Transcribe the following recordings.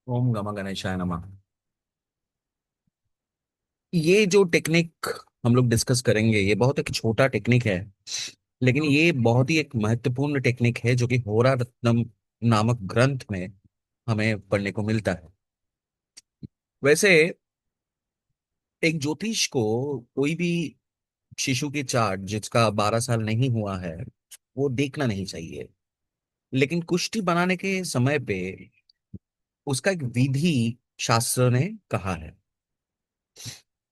ओम गमा गणेशाय नमः। ये जो टेक्निक हम लोग डिस्कस करेंगे, ये बहुत एक छोटा टेक्निक है, लेकिन ये बहुत ही एक महत्वपूर्ण टेक्निक है जो कि होरा रत्नम नामक ग्रंथ में हमें पढ़ने को मिलता है। वैसे एक ज्योतिष को कोई भी शिशु की चार्ट जिसका 12 साल नहीं हुआ है वो देखना नहीं चाहिए, लेकिन कुष्ठी बनाने के समय पे उसका एक विधि शास्त्र ने कहा है।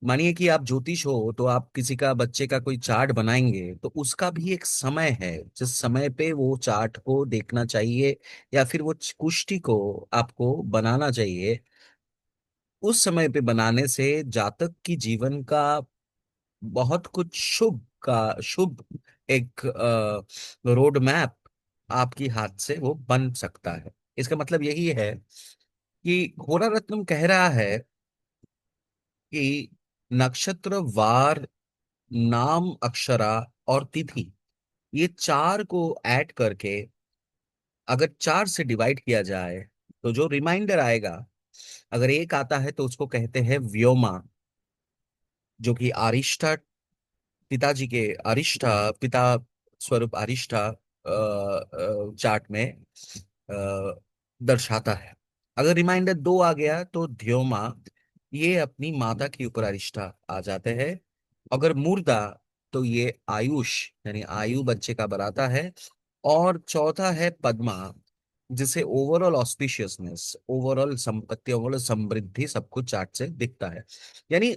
मानिए कि आप ज्योतिष हो तो आप किसी का बच्चे का कोई चार्ट बनाएंगे तो उसका भी एक समय है जिस समय पे वो चार्ट को देखना चाहिए या फिर वो कुष्ठी को आपको बनाना चाहिए। उस समय पे बनाने से जातक की जीवन का बहुत कुछ शुभ एक रोड मैप आपकी हाथ से वो बन सकता है। इसका मतलब यही है कि होरा रत्नम कह रहा है कि नक्षत्र वार नाम अक्षरा और तिथि, ये चार को ऐड करके अगर चार से डिवाइड किया जाए तो जो रिमाइंडर आएगा, अगर एक आता है तो उसको कहते हैं व्योमा, जो कि आरिष्ठा पिताजी के अरिष्ठा पिता स्वरूप अरिष्ठा चार्ट में दर्शाता है। अगर रिमाइंडर दो आ गया तो ध्योमा, ये अपनी माता के ऊपर अरिष्ठा आ जाते हैं। अगर मूर्धा तो ये आयुष यानी आयु बच्चे का बढ़ाता है। और चौथा है पद्मा, जिसे ओवरऑल ऑस्पिशियसनेस, ओवरऑल संपत्ति, ओवरऑल समृद्धि सब कुछ चार्ट से दिखता है। यानी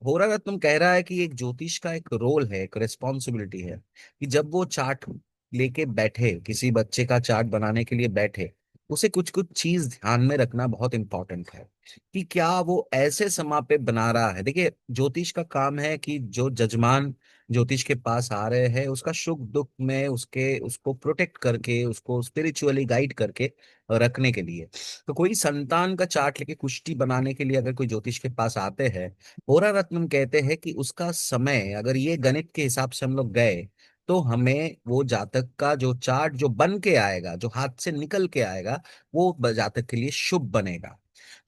होरा रत्नम कह रहा है कि एक ज्योतिष का एक रोल है, एक रिस्पॉन्सिबिलिटी है कि जब वो चार्ट लेके बैठे, किसी बच्चे का चार्ट बनाने के लिए बैठे, उसे कुछ कुछ चीज ध्यान में रखना बहुत इंपॉर्टेंट है कि क्या वो ऐसे समय पे बना रहा है। देखिए, ज्योतिष का काम है कि जो जजमान ज्योतिष के पास आ रहे हैं उसका सुख दुख में उसके उसको प्रोटेक्ट करके, उसको स्पिरिचुअली गाइड करके रखने के लिए। तो कोई संतान का चार्ट लेके कुष्ठी बनाने के लिए अगर कोई ज्योतिष के पास आते हैं, होरा रत्नम कहते हैं कि उसका समय अगर ये गणित के हिसाब से हम लोग गए तो हमें वो जातक का जो चार्ट जो बन के आएगा, जो हाथ से निकल के आएगा, वो जातक के लिए शुभ बनेगा।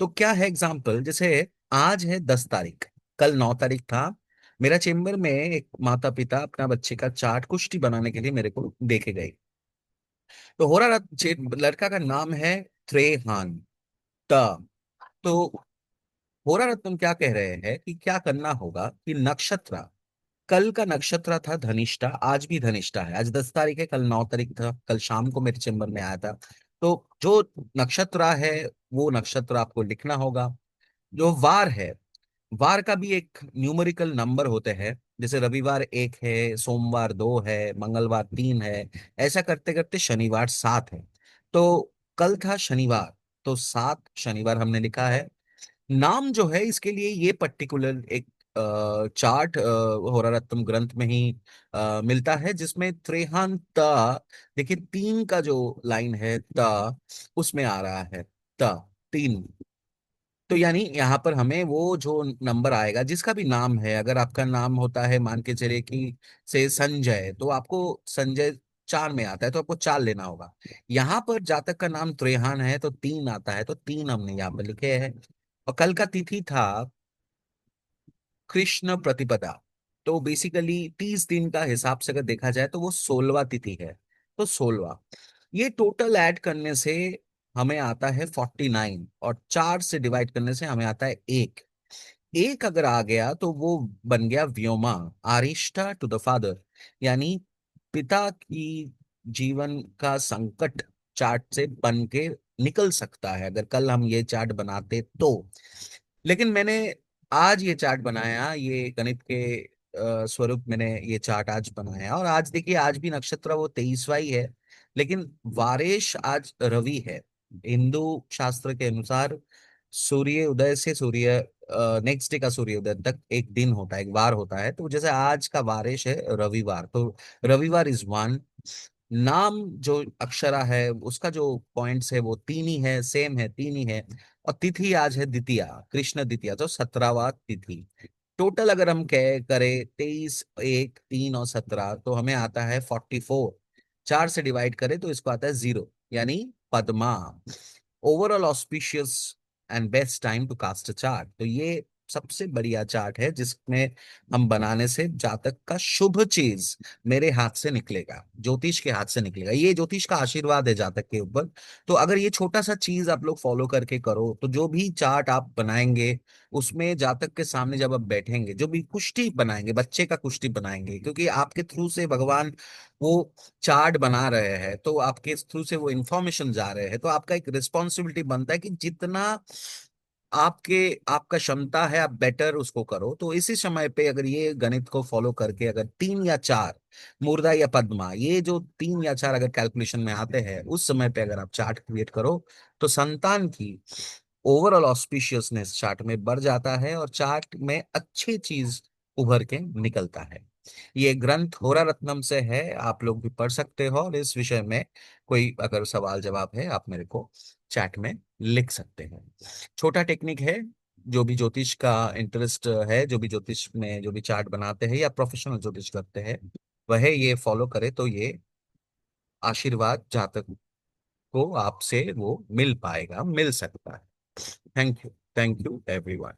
तो क्या है एग्जाम्पल, जैसे आज है 10 तारीख, कल 9 तारीख था। मेरा चेम्बर में एक माता पिता अपना बच्चे का चार्ट कुश्ती बनाने के लिए मेरे को देके गए। तो लड़का का नाम है त्रेहान ता। तो होरा रत्नम क्या कह रहे हैं कि क्या करना होगा कि नक्षत्र, कल का नक्षत्र था धनिष्ठा, आज भी धनिष्ठा है। आज 10 तारीख है, कल 9 तारीख था, कल शाम को मेरे चेम्बर में आया था। तो जो नक्षत्र है वो नक्षत्र आपको लिखना होगा। जो वार है, वार का भी एक न्यूमेरिकल नंबर होते हैं, जैसे रविवार 1 है, सोमवार 2 है, मंगलवार 3 है, ऐसा करते करते शनिवार 7 है। तो कल था शनिवार, तो 7 शनिवार हमने लिखा है। नाम जो है इसके लिए ये पर्टिकुलर एक चार्ट होरारत्नम ग्रंथ में ही मिलता है, जिसमें त्रेहान ता, देखिए 3 का जो लाइन है ता, उसमें आ रहा है ता 3। तो यानी यहाँ पर हमें वो जो नंबर आएगा, जिसका भी नाम है, अगर आपका नाम होता है मान के चले कि से संजय, तो आपको संजय 4 में आता है तो आपको 4 लेना होगा। यहाँ पर जातक का नाम त्रेहान है तो 3 आता है, तो 3 हमने यहाँ पर लिखे हैं। और कल का तिथि था कृष्ण प्रतिपदा। तो बेसिकली 30 दिन का हिसाब से अगर देखा जाए तो वो 16वां तिथि है, तो 16वां। ये टोटल ऐड करने से हमें आता है 49, और 4 से डिवाइड करने से हमें आता है एक। एक अगर आ गया तो वो बन गया व्योमा, आरिष्टा टू द फादर, यानी पिता की जीवन का संकट चार्ट से बन के निकल सकता है अगर कल हम ये चार्ट बनाते तो। लेकिन मैंने आज ये चार्ट बनाया, ये गणित के स्वरूप मैंने ये चार्ट आज बनाया, और आज देखिए आज भी नक्षत्र वो 23वां ही है, लेकिन वारेश आज रवि है। हिंदू शास्त्र के अनुसार सूर्य उदय से सूर्य नेक्स्ट डे का सूर्य उदय तक एक दिन होता है, एक वार होता है। तो जैसे आज का वारेश है रविवार, तो रविवार इज वन। नाम जो अक्षरा है उसका जो पॉइंट्स है वो 3 ही है, सेम है, 3 ही है। और तिथि आज है द्वितीया, कृष्ण द्वितीया, तो 17वां तिथि। टोटल अगर हम कह करें 23, 1, 3 और 17, तो हमें आता है 44। 4 से डिवाइड करें तो इसको आता है 0, यानी Padma. Overall auspicious and best time to cast a chart. तो ये सबसे बढ़िया चार्ट है जिसमें हम बनाने से जातक का शुभ चीज मेरे हाथ से निकलेगा, ज्योतिष के हाथ से निकलेगा। ये ज्योतिष का आशीर्वाद है जातक के ऊपर। तो अगर ये छोटा सा चीज आप लोग फॉलो करके करो तो जो भी चार्ट आप बनाएंगे उसमें जातक के सामने जब आप बैठेंगे, जो भी कुष्ठी बनाएंगे, बच्चे का कुष्ठी बनाएंगे, क्योंकि आपके थ्रू से भगवान वो चार्ट बना रहे हैं, तो आपके थ्रू से वो इंफॉर्मेशन जा रहे हैं, तो आपका एक रिस्पॉन्सिबिलिटी बनता है कि जितना आपके आपका क्षमता है आप बेटर उसको करो। तो इसी समय पे अगर ये गणित को फॉलो करके अगर 3 या 4 मूर्धा या पद्मा, ये जो 3 या 4 अगर कैलकुलेशन में आते हैं, उस समय पे अगर आप चार्ट क्रिएट करो तो संतान की ओवरऑल ऑस्पिशियसनेस चार्ट में बढ़ जाता है और चार्ट में अच्छी चीज उभर के निकलता है। ये ग्रंथ होरा रत्नम से है, आप लोग भी पढ़ सकते हो, और इस विषय में कोई अगर सवाल जवाब है आप मेरे को चैट में लिख सकते हैं। छोटा टेक्निक है, जो भी ज्योतिष का इंटरेस्ट है, जो भी ज्योतिष में जो भी चार्ट बनाते हैं या प्रोफेशनल ज्योतिष करते हैं, वह ये फॉलो करे तो ये आशीर्वाद जातक को आपसे वो मिल पाएगा, मिल सकता है। Thank you, thank you everyone.